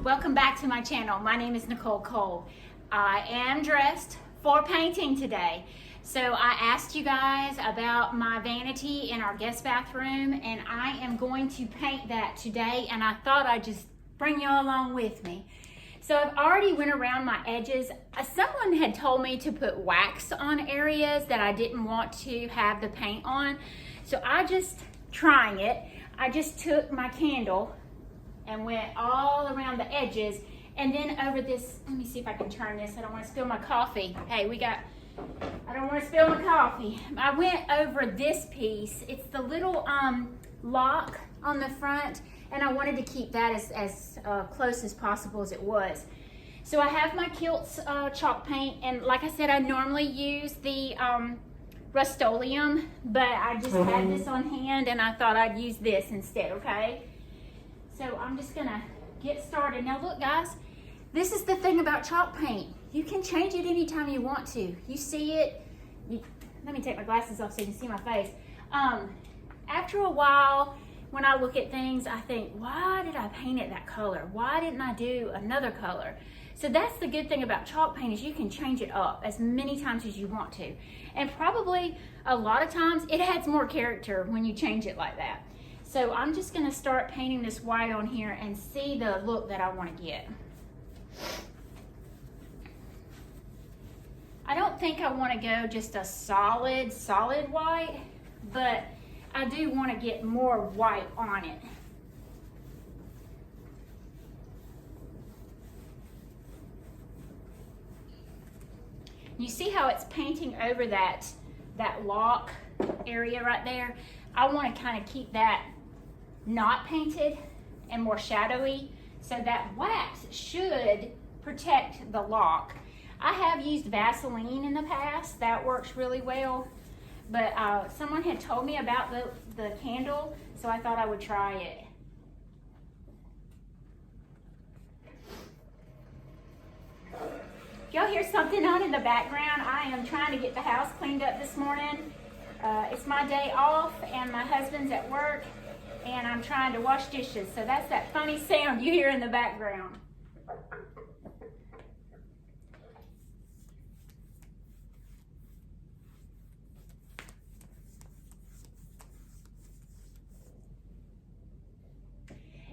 Welcome back to my channel. My name is Nicole Cole. I am dressed for painting today. So I asked you guys about my vanity in our guest bathroom, and I am going to paint that today, and I thought I'd just bring y'all along with me. So I've already went around my edges. Someone had told me to put wax on areas that I didn't want to have the paint on. So I just took my candle and went all around the edges, and then over this, let me see if I can turn this. I don't want to spill my coffee. Hey, I don't want to spill my coffee. I went over this piece. It's the little lock on the front, and I wanted to keep that as close as possible as it was. So I have my Kilts chalk paint, and like I said, I normally use the Rust-Oleum, but I just had this on hand, and I thought I'd use this instead, okay? So I'm just gonna get started. Now look guys, this is the thing about chalk paint. You can change it anytime you want to. You see it, let me take my glasses off so you can see my face. After a while, when I look at things, I think, why did I paint it that color? Why didn't I do another color? So that's the good thing about chalk paint, is you can change it up as many times as you want to. And probably a lot of times it adds more character when you change it like that. So I'm just gonna start painting this white on here and see the look that I wanna get. I don't think I wanna go just a solid white, but I do wanna get more white on it. You see how it's painting over that lock area right there? I wanna kinda keep that not painted and more shadowy, so that wax should protect the lock. I have used Vaseline in the past. That works really well, but someone had told me about the candle, so I thought I would try it. Y'all hear something on in the background? I am trying to get the house cleaned up this morning. It's my day off and my husband's at work, and I'm trying to wash dishes. So that's that funny sound you hear in the background.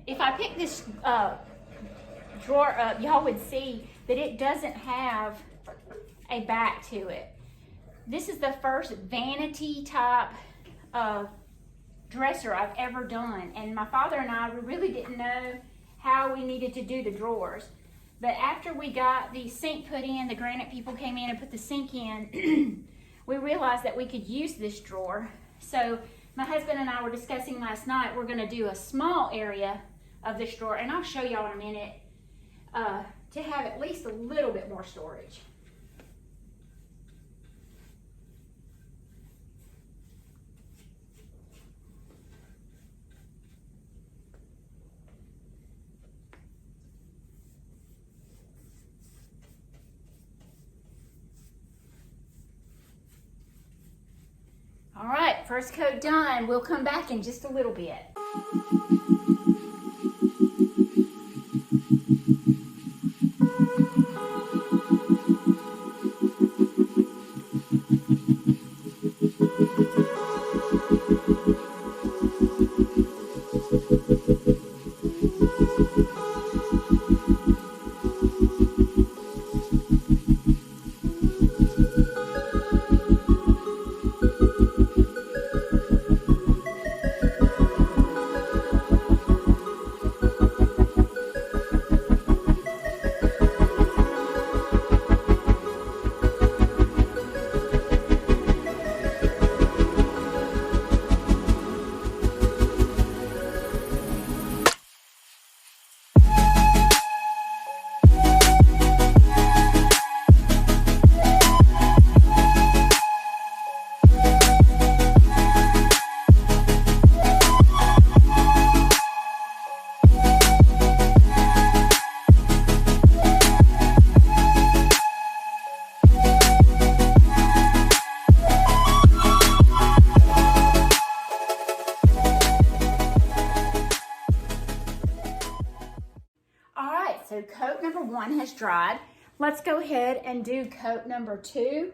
If I pick this drawer up, y'all would see that it doesn't have a back to it. This is the first vanity type of dresser I've ever done, and my father and I, we really didn't know how we needed to do the drawers. But after we got the sink put in, the granite people came in and put the sink in, we realized that we could use this drawer. So my husband and I were discussing last night, we're gonna do a small area of this drawer, and I'll show y'all in a minute, to have at least a little bit more storage. All right, first coat done. We'll come back in just a little bit. so coat number 1 has dried. Let's go ahead and do coat number 2.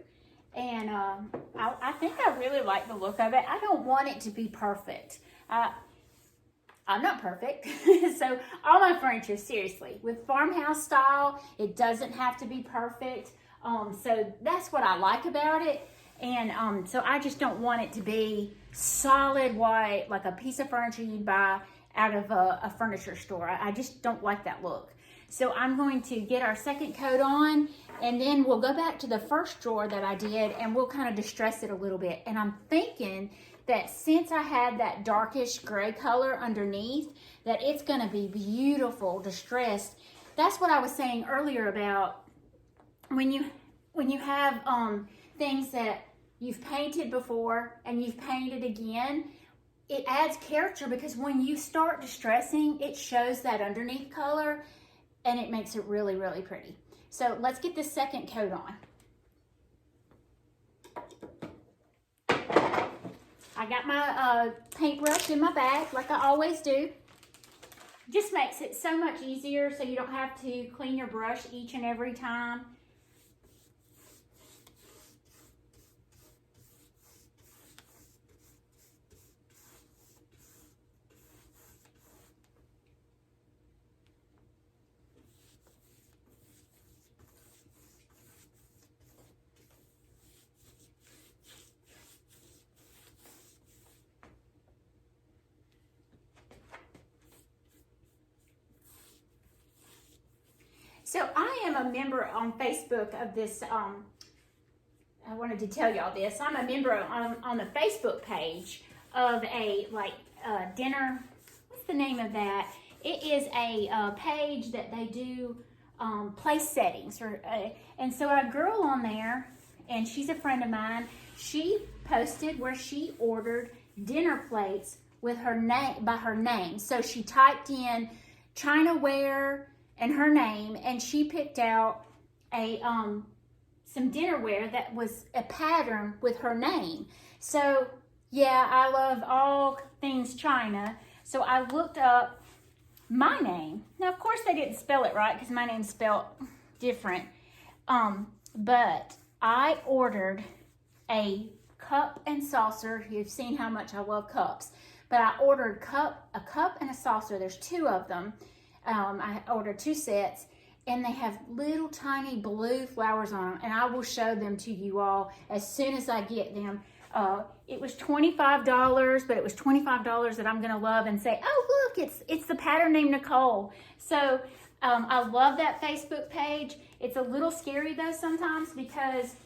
And I think I really like the look of it. I don't want it to be perfect. I'm not perfect. So all my furniture, seriously, with farmhouse style, it doesn't have to be perfect. So that's what I like about it. And so I just don't want it to be solid white, like a piece of furniture you'd buy out of a furniture store. I just don't like that look. So I'm going to get our second coat on, and then we'll go back to the first drawer that I did, and we'll kind of distress it a little bit. And I'm thinking that since I had that darkish gray color underneath, that it's going to be beautiful distressed. That's what I was saying earlier about when you have things that you've painted before and you've painted again, it adds character, because when you start distressing, it shows that underneath color and it makes it really, really pretty. So let's get this second coat on. I got my paintbrush in my bag like I always do. Just makes it so much easier so you don't have to clean your brush each and every time. So I am a member on Facebook of this, I wanted to tell y'all this. I'm a member on the Facebook page of a dinner, what's the name of that? It is a page that they do place settings. And so a girl on there, and she's a friend of mine, she posted where she ordered dinner plates with her name, by her name. So she typed in Chinaware and her name, and she picked out a some dinnerware that was a pattern with her name. So yeah, I love all things China. So I looked up my name. Now, of course, they didn't spell it right because my name's spelled different. But I ordered a cup and saucer. You've seen how much I love cups. But I ordered a cup and a saucer. There's 2 of them. I ordered 2 sets, and they have little tiny blue flowers on them, and I will show them to you all as soon as I get them. It was $25, but it was $25 that I'm going to love and say, oh, look, it's the pattern named Nicole. So I love that Facebook page. It's a little scary, though, sometimes, because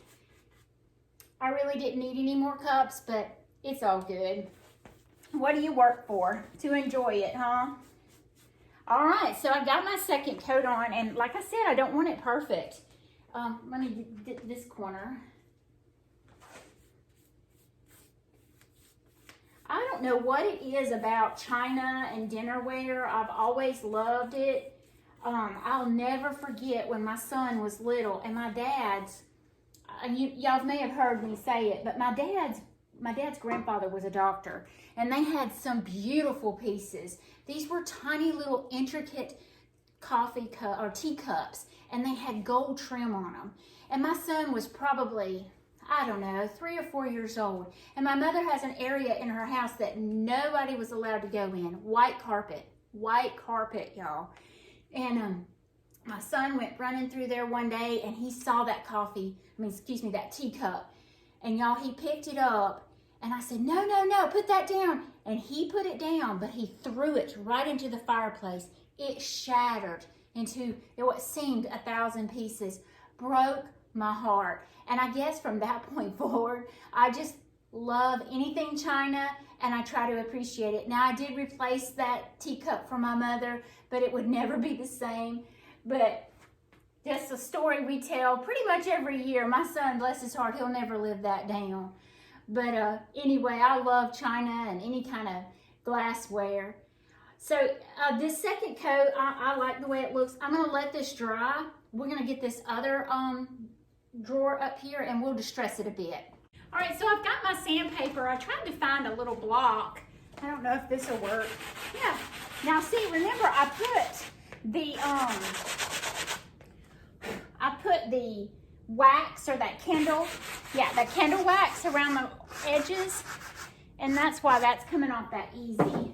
I really didn't need any more cups, but it's all good. What do you work for? To enjoy it, huh? All right, so I got my second coat on, and like I said, I don't want it perfect. Let me get this corner. I don't know what it is about china and dinnerware. I've always loved it. I'll never forget when my son was little, and my dad's, y'all may have heard me say it, but my dad's grandfather was a doctor, and they had some beautiful pieces. These were tiny little intricate coffee cup or teacups, and they had gold trim on them. And my son was probably, I don't know, 3 or 4 years old. And my mother has an area in her house that nobody was allowed to go in. White carpet, y'all. And my son went running through there one day, and he saw that that teacup. And y'all, he picked it up, and I said, no, put that down. And he put it down, but he threw it right into the fireplace. It shattered into what seemed 1,000 pieces, broke my heart. And I guess from that point forward, I just love anything China, and I try to appreciate it. Now, I did replace that teacup for my mother, but it would never be the same. But that's a story we tell pretty much every year. My son, bless his heart, he'll never live that down. But anyway, I love china and any kind of glassware. So this second coat, I like the way it looks. I'm going to let this dry. We're going to get this other drawer up here, and we'll distress it a bit. All right, so I've got my sandpaper. I tried to find a little block. I don't know if this will work. Yeah. Now, see, remember I put the put the wax or that candle, yeah, that candle wax around the edges, and that's why that's coming off that easy.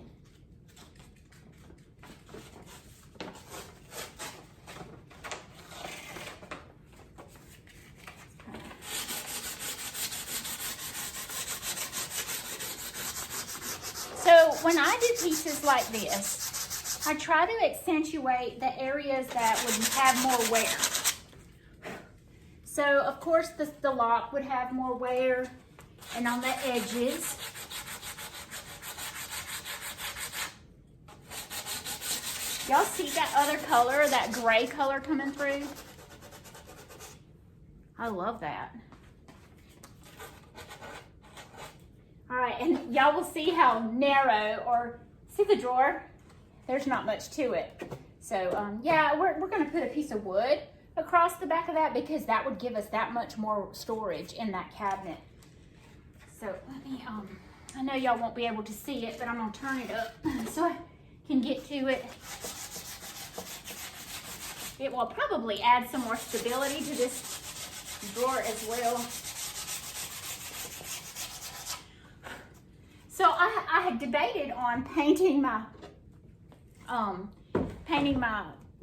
So when I do pieces like this, I try to accentuate the areas that would have more wear. So of course the lock would have more wear, and on the edges. Y'all see that other color, that gray color coming through? I love that. All right, and y'all will see how narrow, or see the drawer? There's not much to it. So yeah, we're gonna put a piece of wood across the back of that because that would give us that much more storage in that cabinet. So let me, I know y'all won't be able to see it, but I'm gonna turn it up so I can get to it. It will probably add some more stability to this drawer as well. So I had debated on painting my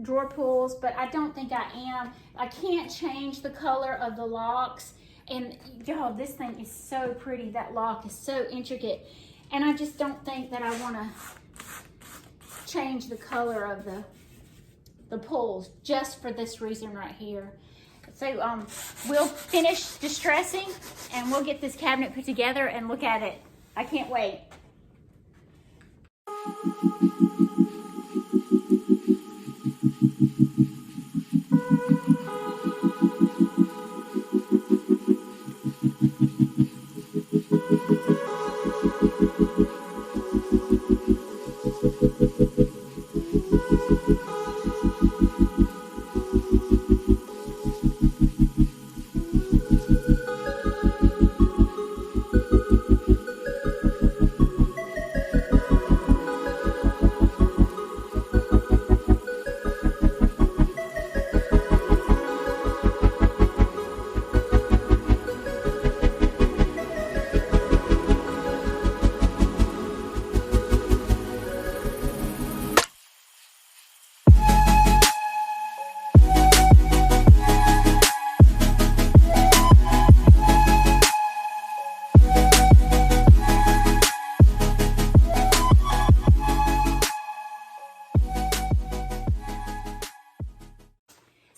drawer pulls, but I don't think I am. I can't change the color of the locks, and y'all, this thing is so pretty. That lock is so intricate, and I just don't think that I want to change the color of the pulls just for this reason right here. So we'll finish distressing, and we'll get this cabinet put together and look at it. I can't wait.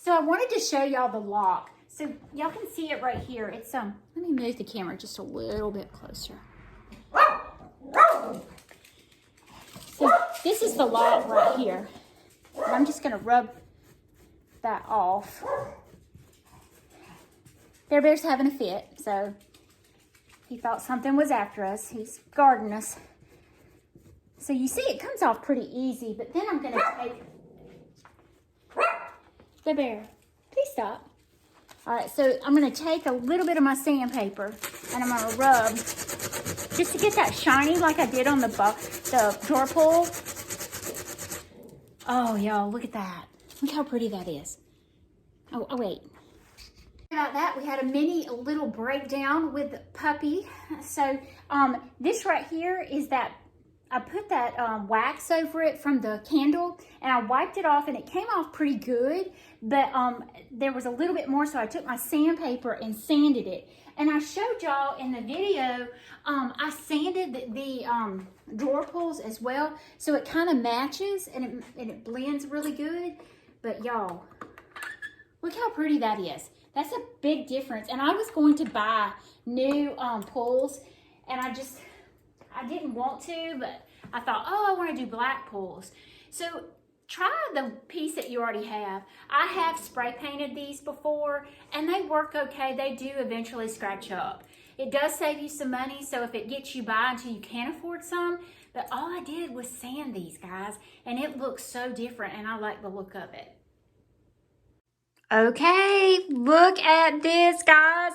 So I wanted to show y'all the lock. So y'all can see it right here. It's let me move the camera just a little bit closer. So this is the lock right here. And I'm just gonna rub that off. Bear Bear's having a fit, so he thought something was after us. He's guarding us. So you see it comes off pretty easy, but then I'm gonna take the bear, please stop. All right, so I'm gonna take a little bit of my sandpaper and I'm gonna rub just to get that shiny like I did on the drawer pull. Oh, y'all, look at that. Look how pretty that is. Oh, wait. About that, we had a little breakdown with Puppy. So this right here is that I put that wax over it from the candle, and I wiped it off, and it came off pretty good, but there was a little bit more, so I took my sandpaper and sanded it. And I showed y'all in the video, I sanded the drawer pulls as well, so it kind of matches, and it blends really good. But y'all, look how pretty that is. That's a big difference. And I was going to buy new pulls, and I didn't want to, but I thought, oh, I want to do black pulls. So try the piece that you already have. I have spray painted these before, and they work okay. They do eventually scratch up. It does save you some money, so if it gets you by until you can afford some, but all I did was sand these, guys, and it looks so different, and I like the look of it. Okay, look at this, guys.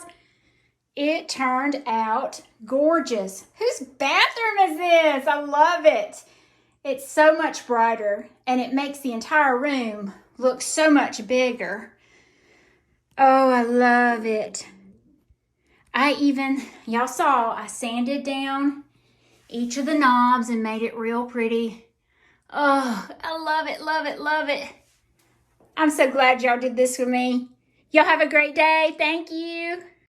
It turned out gorgeous. Whose bathroom is this? I love it. It's so much brighter, and it makes the entire room look so much bigger. Oh, I love it. Y'all saw, I sanded down each of the knobs and made it real pretty. Oh, I love it, love it, love it. I'm so glad y'all did this for me. Y'all have a great day. Thank you.